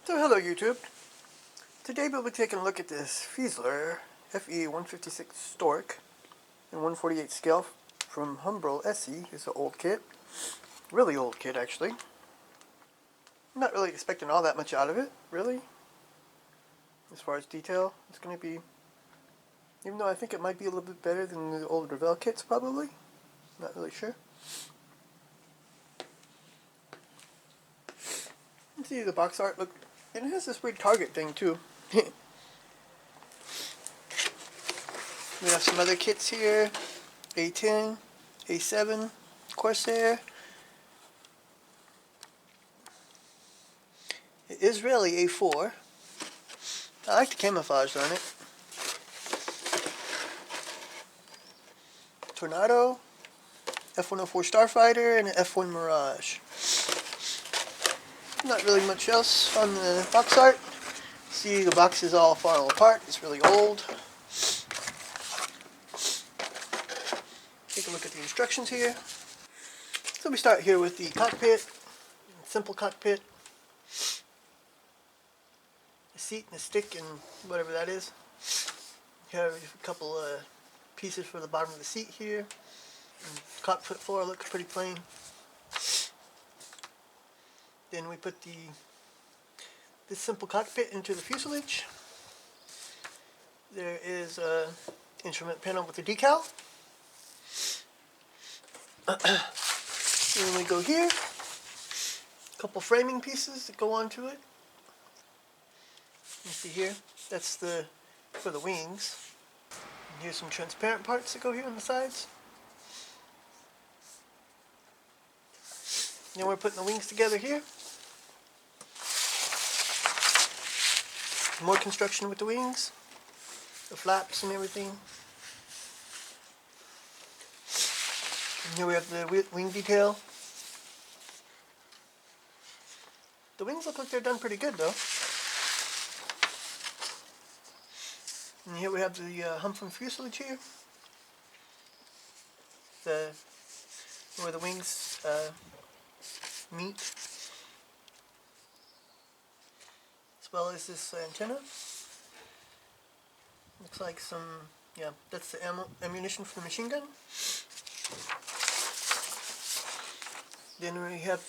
So hello YouTube. Today we'll be taking a look at this Fieseler FE156 Stork and 148 scale from Humbrol Esci. It's an old kit. Really old kit actually. I'm not really expecting all that much out of it, really. As far as detail, it's going to be, even though I think it might be a little bit better than the old Revell kits probably. Not really sure. Let's see the box art. Look, and it has this weird target thing too. We have some other kits here. A10, A7, Corsair. It is really A4. I like the camouflage on it. Tornado, F-104 Starfighter, and an F-1 Mirage. Not really much else on the box art. See, the box is all falling apart. It's really old. Take a look at the instructions here. So we start here with the cockpit. Simple cockpit. A seat and a stick and whatever that is. You have a couple pieces for the bottom of the seat here. And cockpit floor looks pretty plain. Then we put this simple cockpit into the fuselage. There is an instrument panel with a decal. Then we go here. A couple framing pieces that go onto it. You see here, that's for the wings. And here's some transparent parts that go here on the sides. Then we're putting the wings together here. More construction with the wings, the flaps and everything. And here we have the wing detail. The wings look like they're done pretty good though. And here we have the hump from fuselage here. Where the wings meet. As well as this antenna. Looks like some, yeah, that's the ammunition for the machine gun. Then we have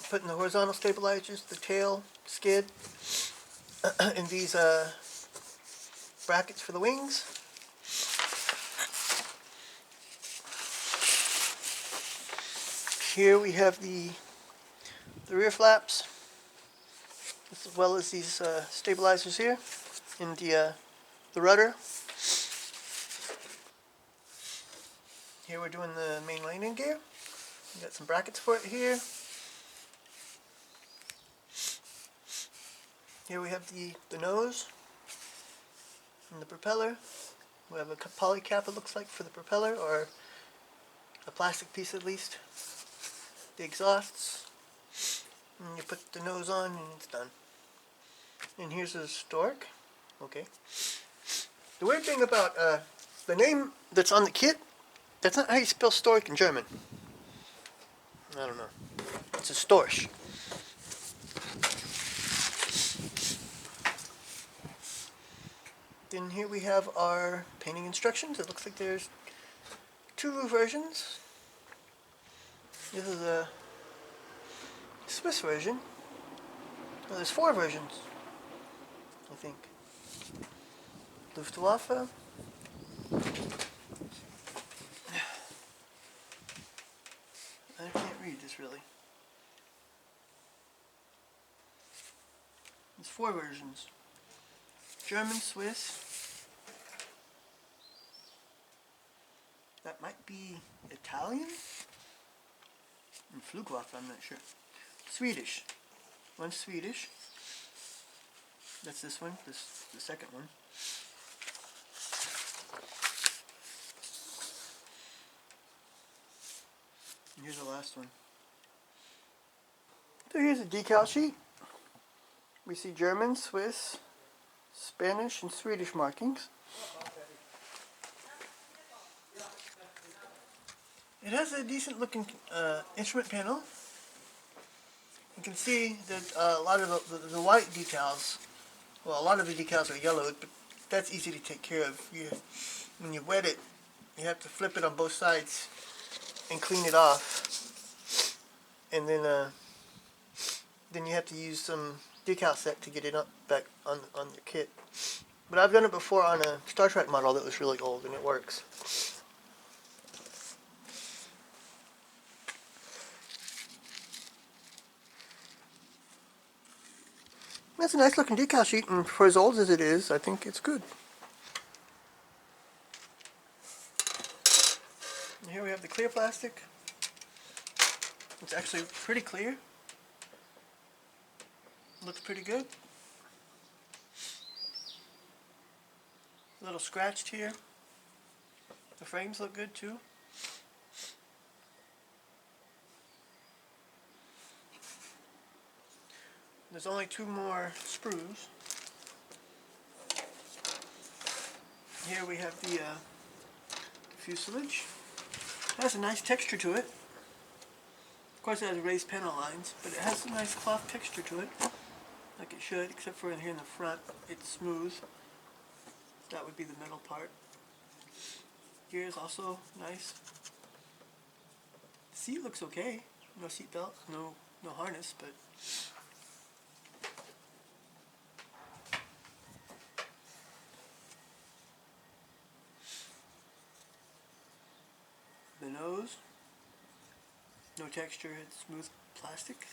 putting the horizontal stabilizers, the tail, skid, and these brackets for the wings. Here we have the rear flaps, as well as these stabilizers here, and the rudder. Here we're doing the main landing gear. We got some brackets for it here. Here we have the nose and the propeller. We have a poly cap, it looks like, for the propeller, or a plastic piece at least. The exhausts. And you put the nose on and it's done. And here's a Stork. Okay. The weird thing about the name that's on the kit, that's not how you spell Stork in German. I don't know. It's a Storch. Then here we have our painting instructions. It looks like there's two versions. This is a Swiss version. Well, there's four versions, I think. Luftwaffe. I can't read this really. There's four versions. German, Swiss. That might be Italian? And Flugwaffe, I'm not sure. Swedish. One's Swedish. That's this one, the second one. And here's the last one. So here's a decal sheet. We see German, Swiss, Spanish, and Swedish markings. It has a decent looking instrument panel. you can see that a lot of the white decals, well, a lot of the decals are yellowed, but that's easy to take care of. When you wet it, you have to flip it on both sides and clean it off, and then you have to use some decal set to get it up back on your kit. But I've done it before on a Star Trek model that was really old, and it works. That's a nice looking decal sheet, and for as old as it is, I think it's good. And here we have the clear plastic. It's actually pretty clear. Looks pretty good. A little scratched here. The frames look good too. There's only 2 more sprues. Here we have the fuselage. It has a nice texture to it. Of course it has raised panel lines, but it has a nice cloth texture to it, like it should, except for in here in the front, it's smooth. That would be the middle part. Here is also nice. The seat looks okay. No seat belt, no harness, but the nose, no texture, it's smooth plastic.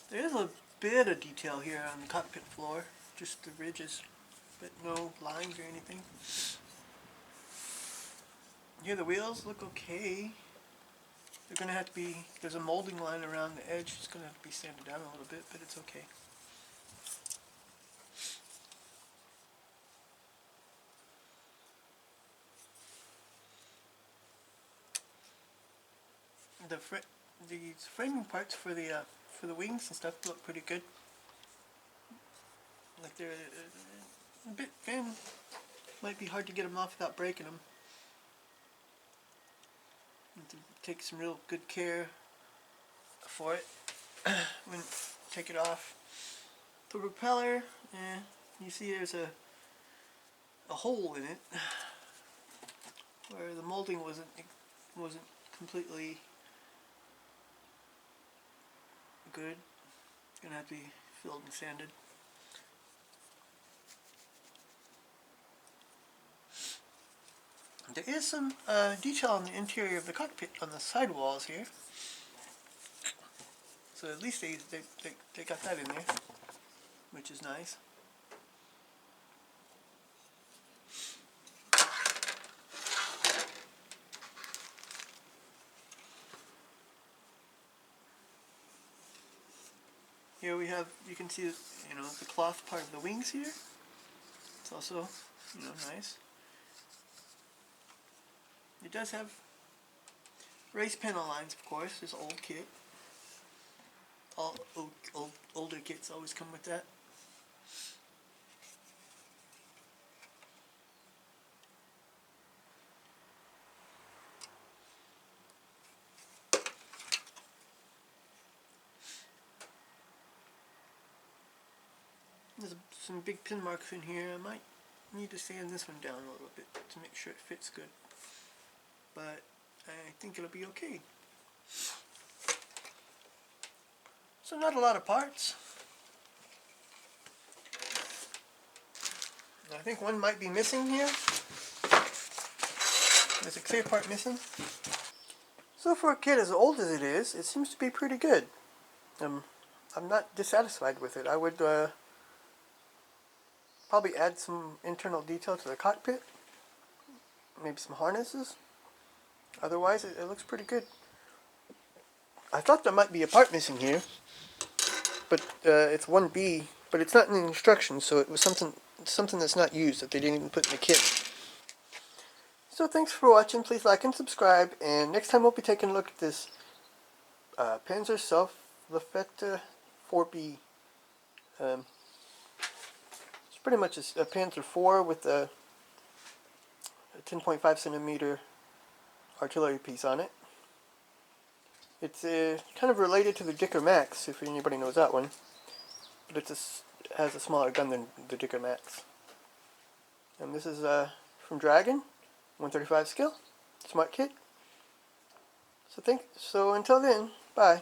There is a bit of detail here on the cockpit floor, just the ridges, but no lines or anything. Here the wheels look okay. They're going to have to be, there's a molding line around the edge, it's going to have to be sanded down a little bit, but it's okay. The framing parts for the wings and stuff look pretty good. Like they're a bit thin. Might be hard to get them off without breaking them. Have to take some real good care for it when take it off. The propeller, you see there's a hole in it where the molding wasn't completely good. It's gonna have to be filled and sanded. There is some detail on the interior of the cockpit on the side walls here. So at least they got that in there, which is nice. Here we have, you can see, the cloth part of the wings here. It's also, nice. It does have raised panel lines, of course. This old kit. All older kits always come with that. There's some big pin marks in here. I might need to sand this one down a little bit to make sure it fits good. But I think it'll be okay. So not a lot of parts. I think one might be missing here. There's a clear part missing. So for a kit as old as it is, it seems to be pretty good. I'm not dissatisfied with it. I would probably add some internal detail to the cockpit. Maybe some harnesses. Otherwise, it looks pretty good. I thought there might be a part missing here, but it's 1B, but it's not in the instructions, so it was something that's not used, that they didn't even put in the kit. So thanks for watching. Please like and subscribe, and next time we'll be taking a look at this Panzer 4B. It's pretty much a Panzer 4 with a 10.5 centimeter artillery piece on it. It's kind of related to the Dicker Max, if anybody knows that one. But it has a smaller gun than the Dicker Max. And this is from Dragon, 135 skill, smart kit. So until then, bye.